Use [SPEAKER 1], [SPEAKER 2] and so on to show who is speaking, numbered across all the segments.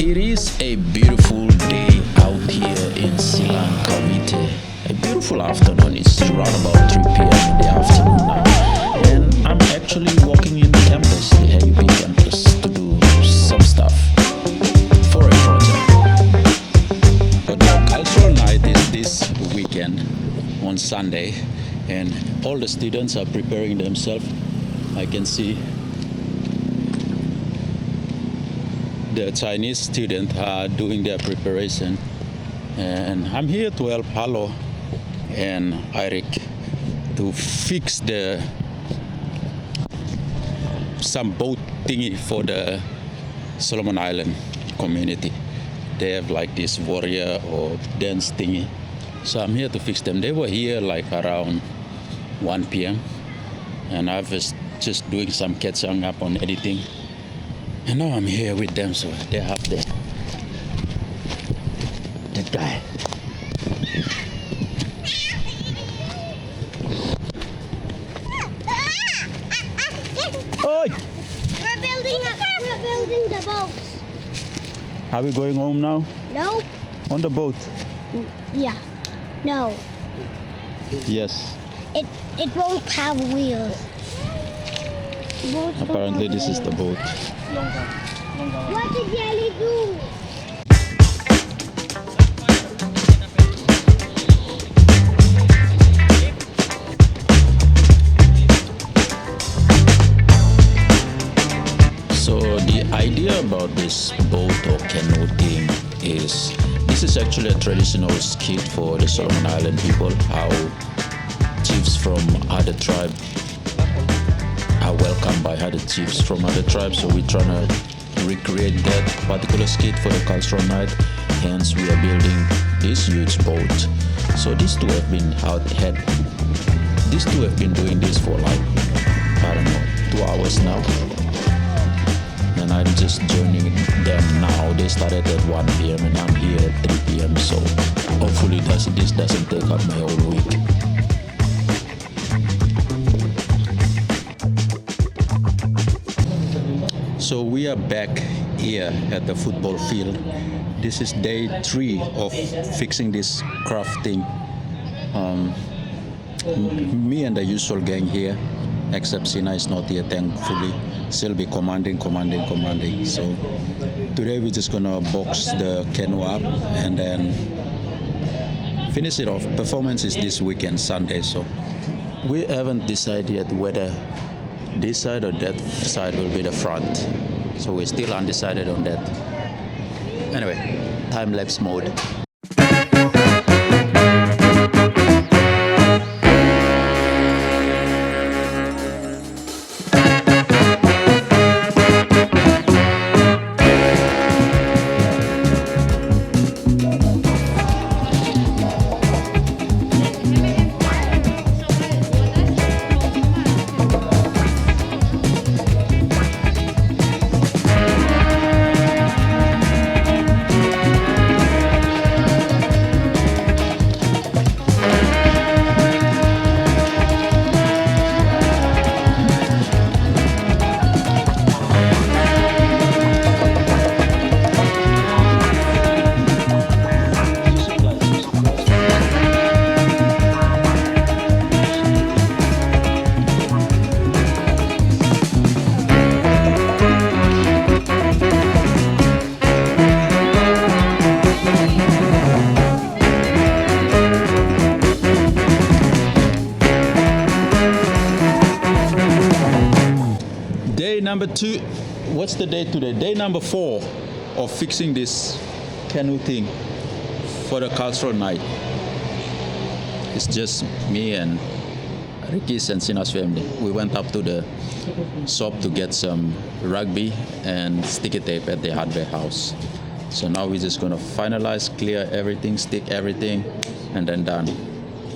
[SPEAKER 1] It is a beautiful day out here in Silang Cavite. A beautiful afternoon. It's around about 3 p.m. in the afternoon now. And I'm actually walking in the campus, the AUP campus, to do some stuff for a project. But the cultural night is this weekend on Sunday, and all the students are preparing themselves. I can see the Chinese students are doing their preparation, and I'm here to help Halo and Eric to fix some boat thingy for the Solomon Island community. They have like this warrior or dance thingy, so I'm here to fix them. They were here like around 1 p.m. and I was just doing some catching up on editing. And now I'm here with them, so they have the guy. Oi!
[SPEAKER 2] We're building the boat.
[SPEAKER 1] Are we going home now?
[SPEAKER 2] No.
[SPEAKER 1] On the boat?
[SPEAKER 2] Yeah. No.
[SPEAKER 1] Yes.
[SPEAKER 2] It won't have wheels.
[SPEAKER 1] Apparently this is the boat.
[SPEAKER 2] What did Jelly do?
[SPEAKER 1] So the idea about this boat or canoe thing is, this is actually a traditional skit for the Solomon Island people, how chiefs from other tribes are welcomed by other chiefs from other tribes. So we're trying to recreate that particular skit for the cultural night. Hence we are building this huge boat. So these two have been doing this for like, I don't know, 2 hours now. And I'm just joining them now. They started at 1 p.m. and I'm here at 3 p.m. So hopefully this doesn't take up my whole week. So we are back here at the football field. This is day 3 of fixing this craft thing. Me and the usual gang here, except Sina is not here, thankfully. She'll be commanding. So today we're just gonna box the canoe up and then finish it off. Performance is this weekend, Sunday. So we haven't decided yet whether this side or that side will be the front. So we're still undecided on that. Anyway, time-lapse mode. Number 2, what's the day today? Day number 4 of fixing this canoe thing for the cultural night. It's just me and Ricky's and Sina's family. We went up to the shop to get some rugby and sticky tape at the hardware house. So now we're just gonna finalize, clear everything, stick everything, and then done.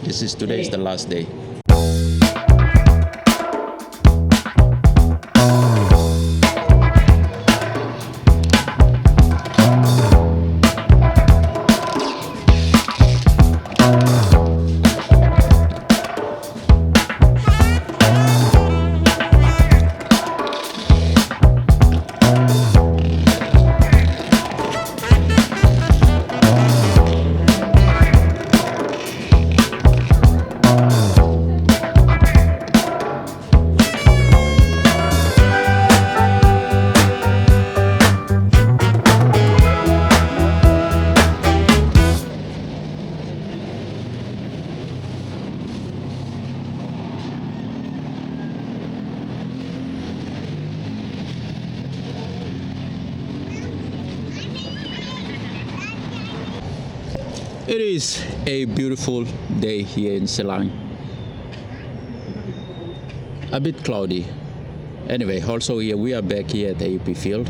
[SPEAKER 1] Today is the last day. It is a beautiful day here in Selang. A bit cloudy. Anyway, also here we are back here at the AP field.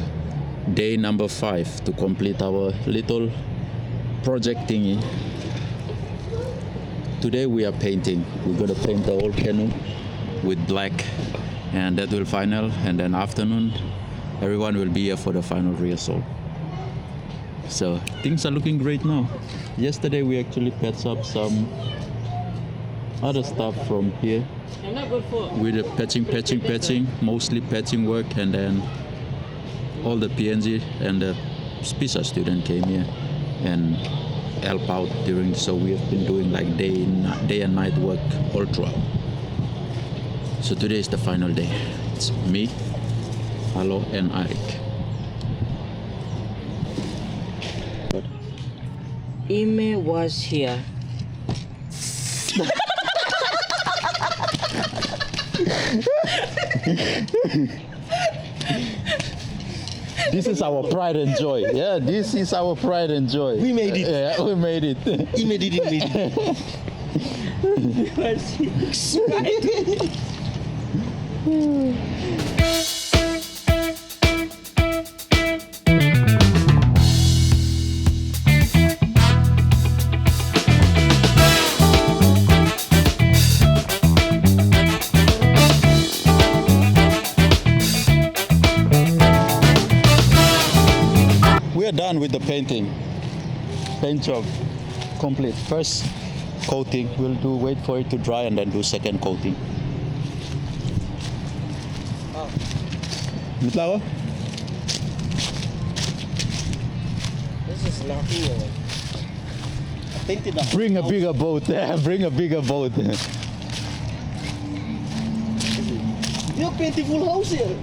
[SPEAKER 1] Day number 5 to complete our little project thingy. Today we are painting. We're gonna paint the whole canoe with black, and that will final. And then afternoon, everyone will be here for the final rehearsal. So things are looking great now. Yesterday we actually patched up some other stuff from here with the patching, mostly patching work, and then all the PNG and the SPISA student came here and help out during. So we have been doing like day and night work all throughout. So today is the final day. It's me, Alo, and Arik.
[SPEAKER 3] Ime was here.
[SPEAKER 1] This is our pride and joy. Yeah, this is our pride and joy.
[SPEAKER 4] We made it.
[SPEAKER 1] Yeah, we made it.
[SPEAKER 4] Ime didn't make it.
[SPEAKER 1] We are done with the painting. Paint job complete. First coating, we'll wait for it to dry and then do second coating. Mitlago?
[SPEAKER 4] This is not real. I painted the
[SPEAKER 1] Bring a bigger boat. Bring a bigger boat.
[SPEAKER 4] You're painting full house here.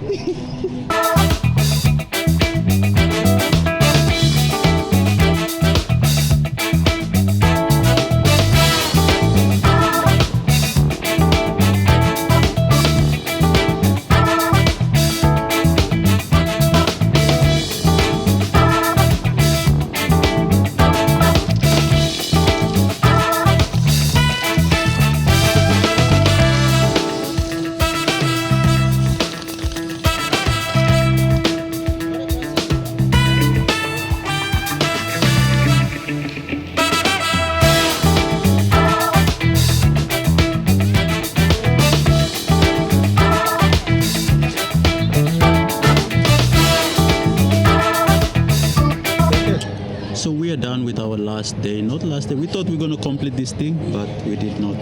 [SPEAKER 1] So we are done with our last day. Not last day. We thought we were going to complete this thing, but we did not.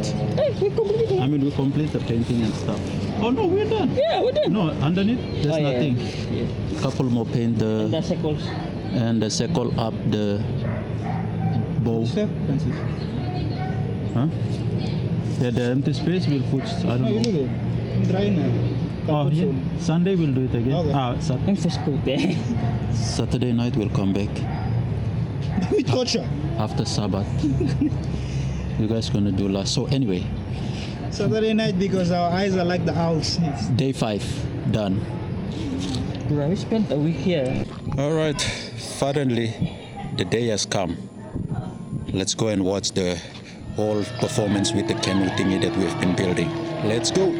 [SPEAKER 1] I mean, we complete the painting and stuff. Oh no, we're done.
[SPEAKER 3] Yeah, we're done.
[SPEAKER 1] No, underneath there's
[SPEAKER 3] Oh, yeah,
[SPEAKER 1] nothing.
[SPEAKER 3] yeah.
[SPEAKER 1] Couple more paint
[SPEAKER 3] The
[SPEAKER 1] the
[SPEAKER 3] circles.
[SPEAKER 1] and the circle up the bow. Huh? Yeah, the empty space we'll put. I don't know.
[SPEAKER 4] Dry now.
[SPEAKER 1] Oh, yeah. Sunday we'll do it again.
[SPEAKER 4] Okay.
[SPEAKER 3] I'm first coat there.
[SPEAKER 1] Saturday night we'll come back
[SPEAKER 4] With culture.
[SPEAKER 1] after Sabbath. You guys gonna do last. So anyway,
[SPEAKER 4] Saturday night because our eyes are like the owls.
[SPEAKER 1] day 5 done.
[SPEAKER 3] Bro, we spent a week here.
[SPEAKER 1] All right, finally the day has come. Let's go and watch the whole performance with the canoe thingy that we've been building. Let's go.